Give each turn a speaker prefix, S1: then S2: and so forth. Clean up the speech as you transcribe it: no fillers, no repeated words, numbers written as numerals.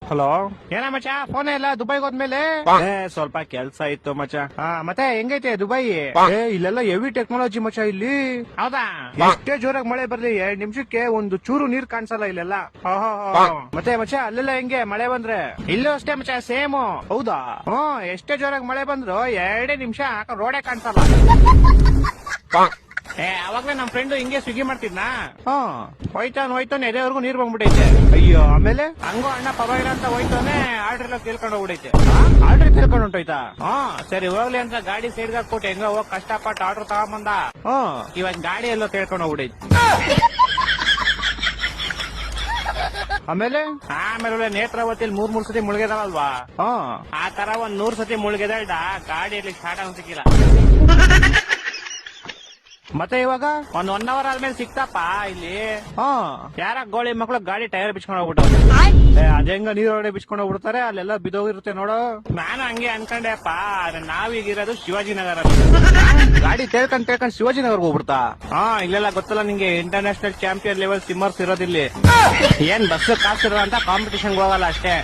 S1: Hello.
S2: ಏನ ಮಚ್ಚ phone ಇಲ್ಲ ದುಬೈಗೆ ಹೋದ್ಮೇಲೆ?
S1: ಸ್ವಲ್ಪ ಕೆಲ್ಸ ಇತ್ತು ಮಚ್ಚ.
S2: ಮತ್ತೆ ಹೆಂಗೈತೆ ದುಬೈ?
S1: ಇಲ್ಲೆಲ್ಲ ಹೆವಿ ಟೆಕ್ನಾಲಜಿ ಮಚ್ಚ. ಇಲ್ಲಿ
S2: ಹೌದಾ?
S1: ಎಷ್ಟೇ ಜೋರಾಗಿ ಮಳೆ ಬರ್ಲಿ 2 ನಿಮಿಷಕ್ಕೆ ಒಂದು ಚೂರು ನೀರ್ ಕಾಣಿಸಲ್ಲ ಇಲ್ಲೆಲ್ಲ.
S2: ಮತ್ತೆ ಮಚ್ಚ ಅಲ್ಲೆಲ್ಲ ಹೆಂಗೆ ಮಳೆ ಬಂದ್ರೆ? ಇಲ್ಲೂ ಅಷ್ಟೇ ಮಚ್ಚ ಸೇಮ್.
S1: ಹೌದಾ?
S2: ಎಷ್ಟೇ ಜೋರಾಗಿ ಮಳೆ ಬಂದ್ರು 2 ನಿಮಿಷ ರೋಡೇ ಕಾಣಿಸಲ್ಲ. ಅವಾಗ್ಲೇ ನಮ್ ಫ್ರೆಂಡ್ ಹಿಂಗೆ ಸ್ವಿಗ್ಗಿ ಮಾಡ್ತಿದ್ನಾ? ಹೋಯ್ತಾನೆ ಎದೆವರೆಗೂ ನೀರ್ ಬಂದ್ಬಿಟ್ಟೈತೆ.
S1: ಅಯ್ಯೋ, ಆಮೇಲೆ
S2: ಹಂಗೋ ಅಣ್ಣ ಪರವಾಗಿಲ್ಲ ಅಂತ ಹೋಯ್ತಾನೆ ಆರ್ಡರ್ ಎಲ್ಲ ಕೇಳ್ಕೊಂಡು ಹೋಗ್ಬಿಡೈತೆ.
S1: ಆರ್ಡರ್ ತಿಳ್ಕೊಂಡು ಹೊಂಟೋಯ್ತಾ?
S2: ಸರಿ ಹೋಗ್ಲಿ ಅಂತ ಗಾಡಿ ಸೈಡ್ ಹಾಕ್ಬಿಟ್ಟು ಹೆಂಗ ಹೋಗ್ ಕಷ್ಟಪಟ್ಟು ಆರ್ಡರ್ ತಗೊಂಬಂದ. ಇವಾಗ ಗಾಡಿ ಎಲ್ಲೋ ಕೇಳ್ಕೊಂಡು ಹೋಗ್ಬಿಡೈತೆ.
S1: ಆಮೇಲೆ
S2: ನೇತ್ರಾವತಿಯಲ್ಲಿ 3 ಸತಿ ಮುಳುಗಿದಾವಲ್ವಾ? ಆ ತರ 100 ಸತಿ ಮುಳುಗಿದಲ್ಡ ಗಾಡಿಯಲ್ಲಿ ಸ್ಟಾರ್ಟ್ ಆಗ ಸಿಕ್ಕಿಲ್ಲ.
S1: ಮತ್ತೆ ಇವಾಗ
S2: ಒಂದ್ 1 ಅವರ್ ಆದ್ಮೇಲೆ ಸಿಕ್ತಪ್ಪ ಇಲ್ಲಿ. ಯಾರ ಗೋಳಿ ಮಕ್ಳು ಗಾಡಿ ಟೈರ್ ಬಿಚ್ಕೊಂಡು ಹೋಗ್ಬಿಟ್ಟು.
S1: ಅದೇಂಗ ನೀರೊಳಗಡೆ ಬಿಚ್ಕೊಂಡು ಹೋಗ್ಬಿಡ್ತಾರೆ, ಅಲ್ಲೆಲ್ಲ ಬಿದ್ದೋಗಿರುತ್ತೆ ನೋಡು.
S2: ನಾನು ಹಂಗೆ ಅನ್ಕೊಂಡೆಪ್ಪ. ನಾವೀಗಿರೋದು ಶಿವಾಜಿನಗರ.
S1: ಗಾಡಿ ತೇಳ್ಕೊಂಡ್ ಶಿವಾಜಿನಗರ್ಗೆ ಹೋಗ್ಬಿಡ್ತಾ?
S2: ಇಲ್ಲೆಲ್ಲ ಗೊತ್ತಲ್ಲ ನಿಂಗೆ, ಇಂಟರ್ನ್ಯಾಷನಲ್ ಚಾಂಪಿಯನ್ ಲೆವೆಲ್ ಸಿಮ್ಮರ್ಸ್ ಇರೋದಿಲ್ಲಿ. ಏನ್ ಬಸ್ ಕಾಸಿರೋ ಅಂತ ಕಾಂಪಿಟೇಷನ್ ಹೋಗಲ್ಲ ಅಷ್ಟೇ.